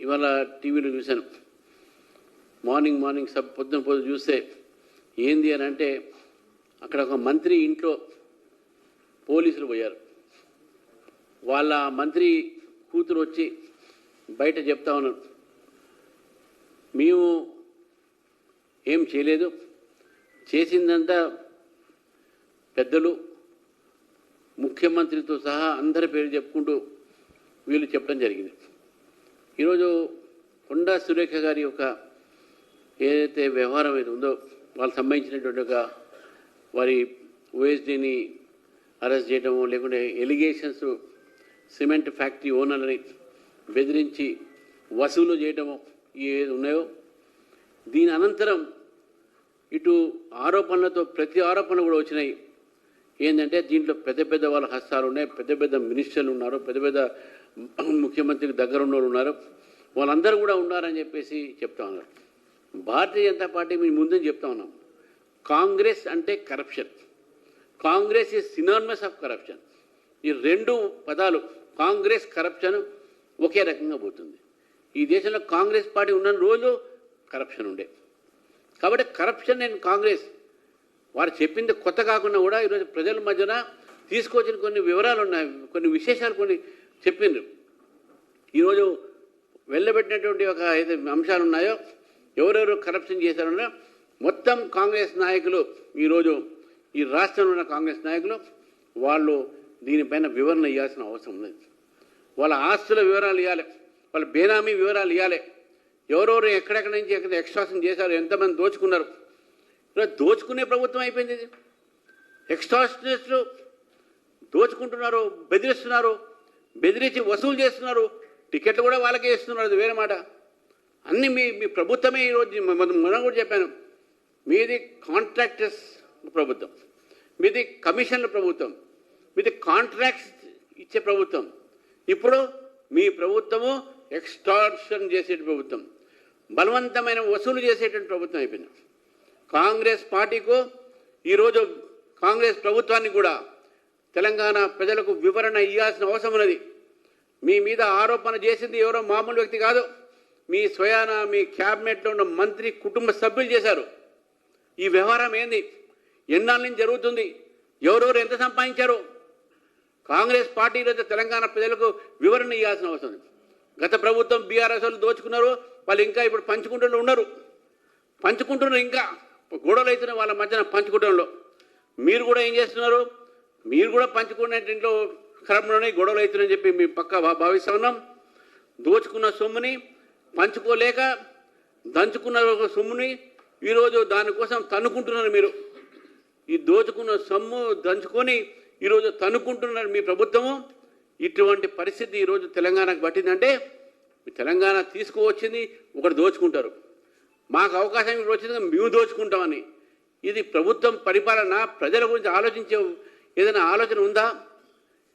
ఇవాళ టీవీలో చూశాను. మార్నింగ్ పొద్దున చూస్తే ఏంది అని అంటే అక్కడ ఒక మంత్రి ఇంట్లో పోలీసులు పోయారు. వాళ్ళ మంత్రి కూతురు వచ్చి బయట చెప్తా ఉన్నారు, మేము ఏం చేయలేదు, చేసిందంతా పెద్దలు ముఖ్యమంత్రితో సహా అందరి పేరు చెప్పుకుంటూ వీళ్ళు చెప్పడం జరిగింది. ఈరోజు కొండా సురేఖ గారి యొక్క ఏదైతే వ్యవహారం ఏది ఉందో వాళ్ళకి సంబంధించినటువంటి ఒక వారి ఓఎస్డీని అరెస్ట్ చేయడము, లేకుంటే ఎలిగేషన్స్ సిమెంట్ ఫ్యాక్టరీ ఓనర్లని బెదిరించి వసూలు చేయడము ఏది ఉన్నాయో, దీని అనంతరం ఇటు ఆరోపణలతో ప్రతి ఆరోపణ కూడా వచ్చినాయి. ఏంటంటే దీంట్లో పెద్ద వాళ్ళ హస్తాలు ఉన్నాయి, పెద్ద మినిస్టర్లు ఉన్నారు, పెద్ద ముఖ్యమంత్రికి దగ్గర ఉన్న వాళ్ళు ఉన్నారు, వాళ్ళందరూ కూడా ఉన్నారని చెప్పేసి చెప్తా ఉన్నారు. భారతీయ జనతా పార్టీ మేము ముందే చెప్తా ఉన్నాం, కాంగ్రెస్ అంటే corruption, Congress is synonymous of corruption. ఈ రెండు పదాలు కాంగ్రెస్ కరప్షన్ ఒకే రకంగా పోతుంది. ఈ దేశంలో కాంగ్రెస్ పార్టీ ఉన్న రోజు కరప్షన్ ఉండే, కాబట్టి కరప్షన్ అండ్ కాంగ్రెస్ వారు చెప్పింది కొత్త కాకుండా కూడా ఈరోజు ప్రజల మధ్యన తీసుకొచ్చిన కొన్ని వివరాలు ఉన్నాయి, కొన్ని విశేషాలు కొన్ని చెప్పిండ్రు. ఈరోజు వెళ్ళబెట్టినటువంటి ఒక ఐదు అంశాలు ఉన్నాయో, ఎవరెవరు కరప్షన్ చేశారన్నా మొత్తం కాంగ్రెస్ నాయకులు ఈరోజు ఈ రాష్ట్రంలో ఉన్న కాంగ్రెస్ నాయకులు వాళ్ళు దీనిపైన వివరణ ఇవ్వాల్సిన అవసరం ఉంది. వాళ్ళ ఆస్తుల వివరాలు ఇవ్వాలి, వాళ్ళ బేనామీ వివరాలు ఇవ్వాలి, ఎవరెవరు ఎక్కడెక్కడి నుంచి ఎక్కడ ఎక్స్ట్రాక్షన్ చేశారు, ఎంతమంది దోచుకున్నారు. ఇలా దోచుకునే ప్రభుత్వం అయిపోయింది ఇది. ఎక్స్ట్రాక్షనిస్టులు దోచుకుంటున్నారు, బెదిరిస్తున్నారు, బెదిరించి వసూలు చేస్తున్నారు, టికెట్లు కూడా వాళ్ళకే ఇస్తున్నారు, అది వేరే మాట. అన్నీ మీ ప్రభుత్వమే ఈరోజు మనం కూడా చెప్పాను, మీది కాంట్రాక్టర్స్ ప్రభుత్వం, మీది కమిషన్ల ప్రభుత్వం, మీది కాంట్రాక్ట్స్ ఇచ్చే ప్రభుత్వం. ఇప్పుడు మీ ప్రభుత్వము ఎక్స్టార్షన్ చేసే ప్రభుత్వం, బలవంతమైన వసూలు చేసేటువంటి ప్రభుత్వం అయిపోయింది. కాంగ్రెస్ పార్టీకు ఈరోజు కాంగ్రెస్ ప్రభుత్వానికి కూడా తెలంగాణ ప్రజలకు వివరణ ఇవ్వాల్సిన అవసరం ఉన్నది. మీ మీద ఆరోపణ చేసింది ఎవరో మామూలు వ్యక్తి కాదు, మీ స్వయాన మీ క్యాబినెట్లో ఉన్న మంత్రి కుటుంబ సభ్యులు చేశారు. ఈ వ్యవహారం ఏంది, ఎన్నాళ్ళ నుంచి జరుగుతుంది, ఎవరెవరు ఎంత సంపాదించారు, కాంగ్రెస్ పార్టీ ఈరోజు తెలంగాణ ప్రజలకు వివరణ ఇవ్వాల్సిన అవసరం. గత ప్రభుత్వం బీఆర్ఎస్ వాళ్ళు దోచుకున్నారు, వాళ్ళు ఇంకా ఇప్పుడు పంచుకుంటూ ఉన్నారు, ఇంకా గొడవలు అవుతున్నాయి వాళ్ళ మధ్యన పంచుకుంటంలో. మీరు కూడా ఏం చేస్తున్నారు, మీరు కూడా పంచుకునే ఇంట్లో క్రమంలోనే గొడవలు అవుతున్నాయని చెప్పి మేము పక్కా భావిస్తా ఉన్నాం. దోచుకున్న సొమ్ముని పంచుకోలేక దంచుకున్న సొమ్ముని ఈరోజు దానికోసం తన్నుకుంటున్నారు. మీరు ఈ దోచుకున్న సొమ్ము దంచుకొని ఈరోజు తన్నుకుంటున్నారు మీ ప్రభుత్వము. ఇటువంటి పరిస్థితి ఈరోజు తెలంగాణకు పట్టిందంటే, తెలంగాణ తీసుకువచ్చింది ఒకటి దోచుకుంటారు, మాకు అవకాశం ఇప్పుడు వచ్చింది మేము దోచుకుంటామని. ఇది ప్రభుత్వం పరిపాలన ప్రజల గురించి ఆలోచించే ఏదైనా ఆలోచన ఉందా?